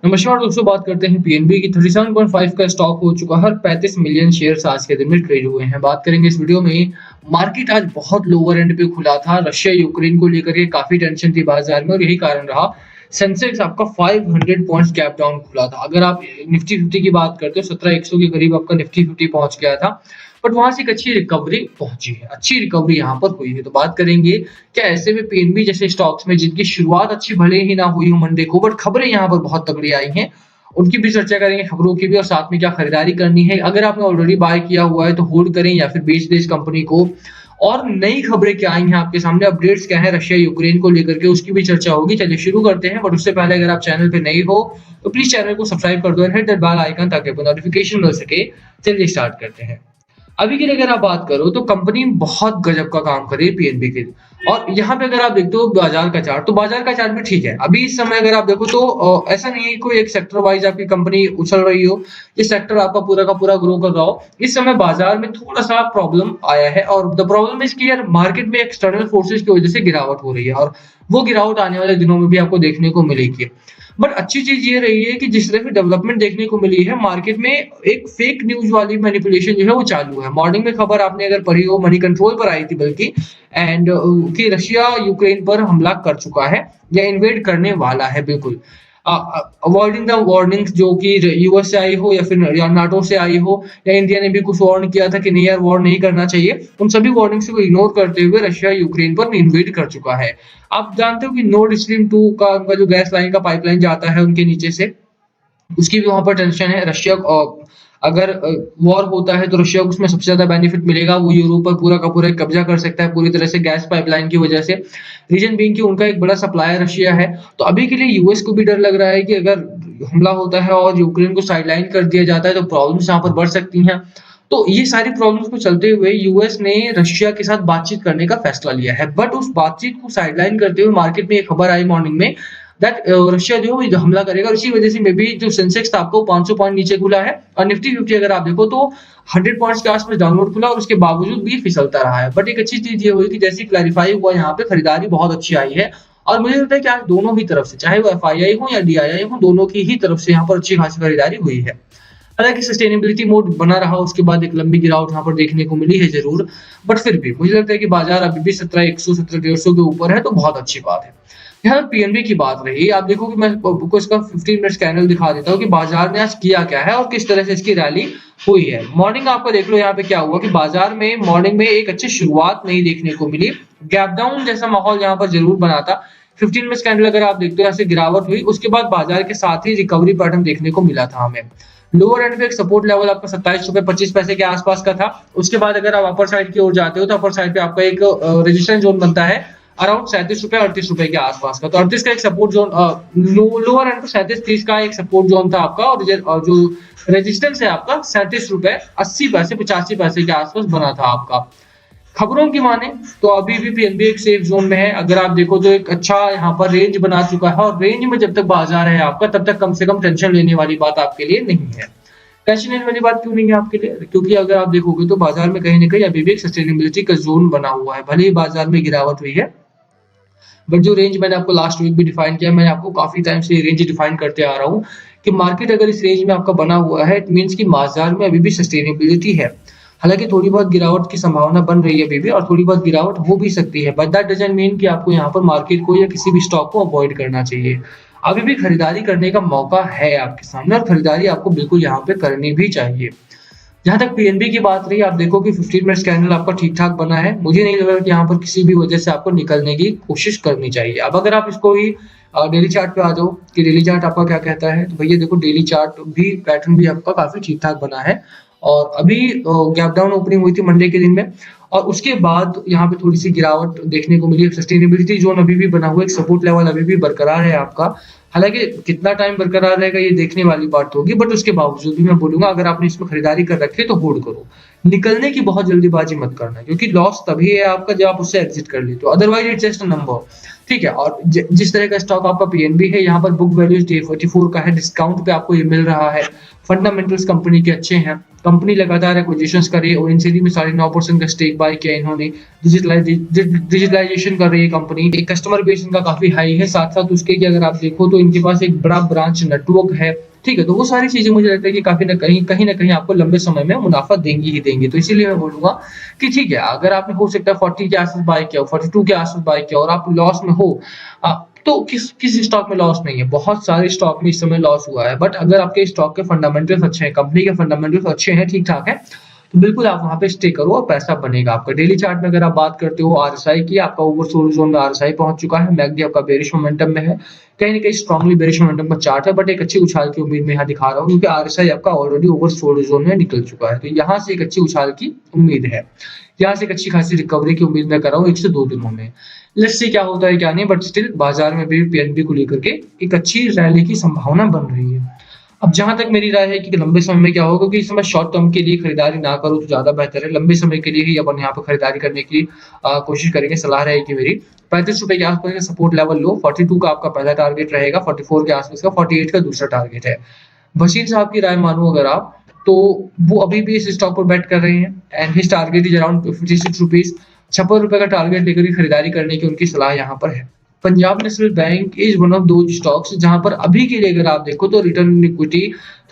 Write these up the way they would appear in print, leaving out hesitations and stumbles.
नमस्कार दोस्तों, बात करते हैं पीएनबी की। 37.5 का स्टॉक हो चुका है और 35 मिलियन शेयर्स आज के दिन में ट्रेड हुए हैं। बात करेंगे इस वीडियो में। मार्केट आज बहुत लोअर एंड पे खुला था। रशिया यूक्रेन को लेकर के काफी टेंशन थी बाजार में और यही कारण रहा। सेंसेक्स आपका 500 पॉइंट्स गैप डाउन खुला था। अगर आप निफ्टी 50 की बात करते हो 17,100 के करीब आपका निफ्टी 50 पहुंच गया था, बट वहां से एक अच्छी रिकवरी पहुंची है, अच्छी रिकवरी यहाँ पर हुई है। तो बात करेंगे क्या ऐसे में पीएनबी जैसे स्टॉक्स में जिनकी शुरुआत अच्छी भले ही ना हुई हो मंडे को, बट खबरें यहाँ पर बहुत तगड़ी आई हैं, उनकी भी चर्चा करेंगे, खबरों की भी, और साथ में क्या खरीदारी करनी है। अगर आपने ऑलरेडी बाय किया हुआ है तो होल्ड करें या फिर बेच दें इस कंपनी को। और नई खबरें क्या आई हैं आपके सामने, अपडेट्स क्या है रशिया यूक्रेन को लेकर के, उसकी भी चर्चा होगी। चलिए शुरू करते हैं, बट उससे पहले अगर आप चैनल पे नए हो तो प्लीज चैनल को सब्सक्राइब कर दो और हिट दैट बेल आइकन ताकि आपको नोटिफिकेशन मिल सके। चलिए स्टार्ट करते हैं। अभी के लिए अगर आप बात करो तो कंपनी बहुत गजब का काम कर रही है पीएनबी की। और यहाँ पे अगर आप देखते हो बाजार का चार्ट, तो बाजार का चार्ट भी ठीक है। अभी इस समय अगर आप देखो तो ऐसा नहीं है कोई एक सेक्टर वाइज आपकी कंपनी उछल रही हो, ये सेक्टर आपका पूरा का पूरा ग्रो कर रहा हो। इस समय बाजार में थोड़ा सा प्रॉब्लम आया है और द प्रॉब्लम इज कि यार मार्केट में एक्सटर्नल फोर्सेस की वजह से गिरावट हो रही है और वो गिरावट आने वाले दिनों में भी आपको देखने को मिलेगी। बट अच्छी चीज ये रही है कि जिस तरह की डेवलपमेंट देखने को मिली है मार्केट में, एक फेक न्यूज वाली मैनिपुलेशन जो है वो चालू है। मॉर्निंग में खबर आपने अगर पढ़ी हो, मनी कंट्रोल पर आई थी बल्कि, एंड कि रशिया यूक्रेन पर हमला कर चुका है या इन्वेड करने वाला है, बिल्कुल अवॉइडिंग द वार्निंग्स जो कि यूएस से आई हो या फिर या नाटो से आई हो या इंडिया ने भी कुछ वार्न किया था कि नहीं यार वॉर नहीं करना चाहिए, उन सभी वार्निंग्स को इग्नोर करते हुए रशिया यूक्रेन पर इन्वेड कर चुका है। आप जानते हो कि नॉर्ड स्ट्रीम 2 का उनका जो गैस लाइन का पाइपलाइन जाता है उनके नीचे से, उसकी भी वहां पर टेंशन है। रशिया अगर वॉर होता है तो रशिया को उसमें सबसे ज्यादा बेनिफिट मिलेगा। वो यूरोप पर पूरा का पूरा कब्जा कर सकता है पूरी तरह से गैस पाइपलाइन की वजह से। रीजन बीइंग कि उनका एक बड़ा सप्लायर रशिया है। तो अभी के लिए यूएस को भी डर लग रहा है कि अगर हमला होता है और यूक्रेन को साइडलाइन कर दिया जाता है तो प्रॉब्लम्स यहाँ पर बढ़ सकती हैं। तो ये सारी प्रॉब्लम्स को चलते हुए यूएस ने रशिया के साथ बातचीत करने का फैसला लिया है। बट उस बातचीत को साइडलाइन करते हुए मार्केट में एक खबर आई मॉर्निंग में दैट रशिया जो है हमला करेगा और इसी वजह से मे बी जो सेंसेक्स था आपको 500 पॉइंट नीचे खुला है और निफ्टी 50 अगर आप देखो तो 100 पॉइंट्स के आसपास डाउनवर्ड खुला और उसके बावजूद भी फिसलता रहा है। बट एक अच्छी चीज ये हुई कि जैसे क्लैरिफाई हुआ यहाँ पे खरीदारी बहुत अच्छी आई है और मुझे लगता है कि आज दोनों ही तरफ से, चाहे वो एफआईआई हो या डीआईआई हो, दोनों की ही तरफ से यहाँ पर अच्छी खासी खरीदारी हुई है। हालांकि सस्टेनेबिलिटी मोड बना रहा, उसके बाद एक लंबी गिरावट यहाँ पर देखने को मिली है जरूर, बट फिर भी मुझे लगता है कि बाजार अभी भी 17,100 17,150 के ऊपर है, तो बहुत अच्छी बात है। यहाँ पीएनबी की बात रही, आप देखो कि मैं आपको इसका 15 मिनट्स कैंडल दिखा देता हूँ कि बाजार ने आज किया क्या है और किस तरह से इसकी रैली हुई है। मॉर्निंग आपका देख लो यहाँ पे क्या हुआ कि बाजार में मॉर्निंग में एक अच्छी शुरुआत नहीं देखने को मिली। गैप डाउन जैसा माहौल यहाँ पर जरूर बना था। 15 मिनट्स कैंडल अगर आप देखते हो यहाँ से गिरावट हुई, उसके बाद बाजार के साथ ही रिकवरी पैटर्न देखने को मिला था हमें। लोअर एंड पे एक सपोर्ट लेवल आपका 27 रुपए 25 पैसे के आसपास का था। उसके बाद अगर आप अपर साइड की ओर जाते हो तो अपर साइड पे आपका एक रेजिस्टेंस जोन बनता है अराउंड 37 रुपए 38 रुपए के आसपास का। तो 38 का एक सपोर्ट जोन, लोअर एंड पे 37-30 का एक सपोर्ट जोन था आपका, और जो रेजिस्टेंस है आपका 37 रुपए 80 पैसे 85 पैसे के आसपास बना था आपका। खबरों की माने तो अभी भी पीएनबी एक सेफ जोन में है। अगर आप देखो तो एक अच्छा यहाँ पर रेंज बना चुका है और रेंज में जब तक बाजार है आपका तब तक कम से कम टेंशन लेने वाली बात आपके लिए नहीं है। टेंशन लेने वाली बात क्यों नहीं है आपके लिए? क्योंकि अगर आप देखोगे तो बाजार में कहीं ना कहीं अभी भी एक सस्टेनेबिलिटी का जोन बना हुआ है। भले ही बाजार में गिरावट हुई है, बट जो रेंज मैंने आपको लास्ट वीक भी डिफाइन किया, मैंने आपको काफी टाइम से रेंज डिफाइन करते आ रहा हूँ कि मार्केट अगर इस रेंज में आपका बना हुआ है, इट मीन्स कि बाजार में अभी भी सस्टेनेबिलिटी है। हालांकि थोड़ी बहुत गिरावट की संभावना बन रही है अभी भी और थोड़ी बहुत गिरावट हो भी सकती है, बट दैट डजंट मीन कि आपको यहाँ पर मार्केट को या किसी भी स्टॉक को अवॉइड करना चाहिए। अभी भी खरीदारी करने का मौका है आपके सामने और खरीदारी आपको बिल्कुल यहाँ पे करनी भी चाहिए। जहां तक पीएनबी की बात रही, आप देखो कि 15 मिनट्स कैंडल आपका ठीक ठाक बना है। मुझे नहीं लग रहा कि यहाँ पर किसी भी वजह से आपको निकलने की कोशिश करनी चाहिए। अब अगर आप इसको ही डेली चार्ट पे आ जाओ कि डेली चार्ट आपका क्या कहता है, तो भैया देखो डेली चार्ट भी पैटर्न भी आपका काफी ठीक ठाक बना है और अभी गैप डाउन ओपनिंग हुई थी मंडे के दिन में और उसके बाद यहाँ पे थोड़ी सी गिरावट देखने को मिली। सस्टेनेबिलिटी जोन अभी भी बना हुआ है, एक सपोर्ट लेवल अभी भी बरकरार है आपका। हालांकि कितना टाइम बरकरार रहेगा ये देखने वाली बात होगी, बट उसके बावजूद भी मैं बोलूंगा अगर आपने इसमें खरीदारी कर रखी है तो होल्ड करो। निकलने की बहुत जल्दीबाजी मत करना, क्योंकि लॉस तभी है आपका जब आप उससे एग्जिट कर लेते हो, otherwise it's just a number. ठीक है, और जिस तरह का स्टॉक आपका पीएनबी है, यहाँ पर बुक वैल्यू 44 का है, डिस्काउंट पे आपको ये मिल रहा है, फंडामेंटल्स कंपनी के अच्छे हैं। कंपनी लगातार एक्विजिशंस कर रही है और इनसेरी में 9.5% का स्टेक बाय किया इन्होंने। डिजिटलाइजेशन कर रही है कंपनी, एक कस्टमर बेस इनका काफी हाई है, साथ साथ उसके कि अगर आप देखो तो इनके पास एक बड़ा ब्रांच नेटवर्क है। ठीक है, तो वो सारी चीजें मुझे लगता है कि काफी ना कहीं आपको लंबे समय में मुनाफा देंगी ही देंगी। तो इसीलिए मैं बोलूंगा कि ठीक है, अगर आपने हो सकता है 40 के आसपास बाय किया हो, 42 के आसपास बाय किया और आप लॉस में हो, तो किस स्टॉक में लॉस नहीं है, बहुत सारे स्टॉक में इस समय लॉस हुआ है। बट अगर आपके स्टॉक के फंडामेंटल्स अच्छे हैं, कंपनी के फंडामेंटल्स अच्छे हैं, ठीक ठाक है, तो बिल्कुल आप वहां पे स्टे करो और पैसा बनेगा आपका। डेली चार्ट में अगर आप बात करते हो आरएसआई की, आपका ओवरसोल्ड जोन में आरएसआई पहुंच चुका है, मैकडी आपका बेरिश मोमेंटम में है, कहीं ना कहीं स्ट्रांगली बेरिश मोमेंटम का चार्ट है, बट एक अच्छी उछाल की उम्मीद में यहाँ दिखा रहा हूँ क्योंकि आरएसआई आपका ऑलरेडी ओवरसोल्ड जोन में निकल चुका है। तो यहाँ से एक अच्छी उछाल की उम्मीद है, यहाँ से एक अच्छी खासी रिकवरी की उम्मीद मैं कर रहा हूँ 1 से 2 दिनों में। लेट्स सी क्या होता है क्या नहीं, बट स्टिल बाजार में भी पीएनबी को लेकर के एक अच्छी रैली की संभावना बन रही है। अब जहां तक मेरी राय है कि लंबे समय में क्या होगा, क्योंकि इस समय शॉर्ट टर्म के लिए खरीदारी ना करो तो ज्यादा बेहतर है। लंबे समय के लिए ही अपन यहाँ पे खरीदारी करने की कोशिश करेंगे, सलाह रहेगी मेरी। 35 रुपए के आसपास का सपोर्ट लेवल लो, 42 का आपका पहला टारगेट रहेगा, 44 के आसपास का, 48 का दूसरा टारगेट है। बशीर साहब की राय मानो अगर आप, तो वो अभी भी इस स्टॉक पर बेट कर रहे हैं and his target is around 56 rupees. 56 रुपए का टारगेट लेकर के खरीदारी करने की उनकी सलाह यहाँ पर है। Punjab national bank is one of दो स्टॉक्स जहां पर अभी के लिए अगर आप देखो तो रिटर्न इक्विटी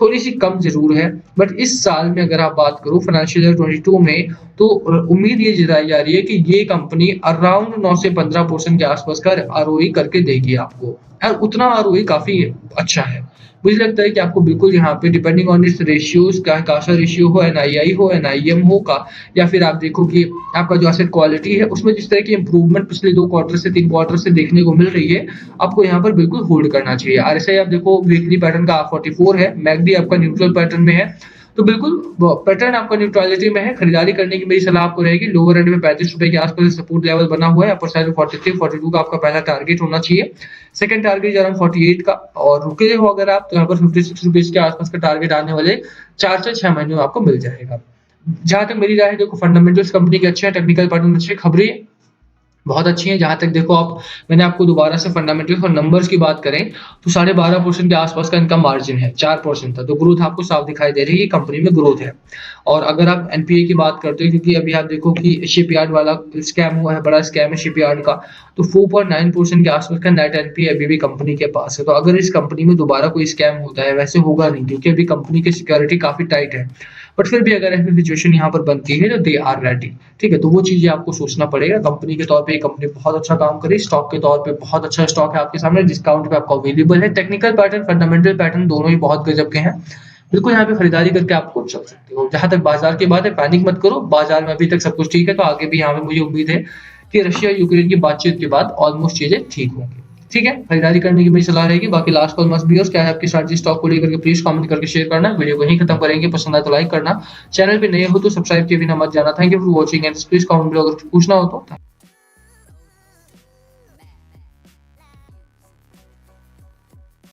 थोड़ी सी कम जरूर है, बट इस साल में अगर आप बात करो फाइनेंशियल ईयर 22 में, तो उम्मीद ये जताई जा रही है कि ये कंपनी अराउंड 9 से 15% के आसपास का आरओई करके देगी आपको, और उतना आरओई काफी अच्छा है। मुझे लगता है कि आपको बिल्कुल यहाँ पे डिपेंडिंग ऑन इट्स रेशियोज, का काशा रेशियो हो, एनआईआई हो, एनआईएम हो का, या फिर आप देखो कि आपका जो एसेट क्वालिटी है उसमें जिस तरह की इंप्रूवमेंट पिछले 2 क्वार्टर से 3 क्वार्टर से देखने को मिल रही है, आपको यहाँ पर बिल्कुल होल्ड करना चाहिए। आरएसआई आप देखो वीकली पैटर्न का 44 है, मैकडी आपका न्यूट्रल पैटर्न में है, तो बिल्कुल पैटर्न आपका न्यूट्रलिटी में है। खरीदारी करने की मेरी सलाह आपको रहेगी। लोअर एंड में 35 रुपए के आसपास सपोर्ट लेवल बना हुआ है, अपर साइड में 43 42 का आपका पहला टारगेट होना चाहिए, सेकंड टारगेट अराउंड 48 का, और रुके हो अगर आप तो यहाँ पर 56 रुपीज के आसपास का टारगेट आने वाले 4 से 6 महीने में आपको मिल जाएगा। जहां तक मेरी राय है, देखो फंडामेंटल्स कंपनी के अच्छे हैं, टेक्निकल पैटर्न अच्छे, खबरें बहुत अच्छी है। जहां तक देखो आप, मैंने आपको दोबारा से फंडामेंटल्स और नंबर्स की बात करें तो 12.5% के आसपास का इनका मार्जिन है, 4% था, तो ग्रोथ आपको साफ दिखाई दे रही है, कंपनी में ग्रोथ है। और अगर आप एनपीए की बात करते हो, क्योंकि अभी आप देखो कि शिपयार्ड वाला स्कैम हुआ है, बड़ा स्कैम है शिपयार्ड का, तो 4.9% के आसपास का नेट एनपीए अभी भी कंपनी के पास है। तो अगर इस कंपनी में दोबारा कोई स्कैम होता है, वैसे होगा नहीं क्योंकि अभी कंपनी की सिक्योरिटी काफी टाइट है, बट फिर भी अगर ऐसी सिचुएशन यहाँ पर बनती है तो दे आर रेडी। ठीक है, तो वो चीजें आपको सोचना पड़ेगा। कंपनी के तौर पे कंपनी बहुत अच्छा काम करे, स्टॉक के तौर पे बहुत अच्छा स्टॉक है आपके सामने, डिस्काउंट पे आपको अवेलेबल है। टेक्निकल पैटर्न, फंडामेंटल पैटर्न दोनों ही बहुत गजब के हैं, बिल्कुल यहाँ पे खरीदारी करके आपको चल सकते हो। जहां तक बाजार की बात है, पैनिक मत करो, बाजार में अभी तक सब कुछ ठीक है, तो आगे भी यहाँ पे मुझे उम्मीद है कि रशिया यूक्रेन की बातचीत के बाद ऑलमोस्ट चीजें ठीक होंगी। ठीक है, खरीदारी करने की मेरी सलाह रहेगी। बाकी last call must be yours, क्या है आपकी स्ट्रैटेजी स्टॉक को लेकर के, प्लीज कमेंट करके शेयर करना। वीडियो को यहीं खत्म करेंगे, पसंद आए तो लाइक करना, चैनल पे नए हो तो सब्सक्राइब किए बिना मत जाना। Thank you for watching and please comment below अगर पूछना हो तो।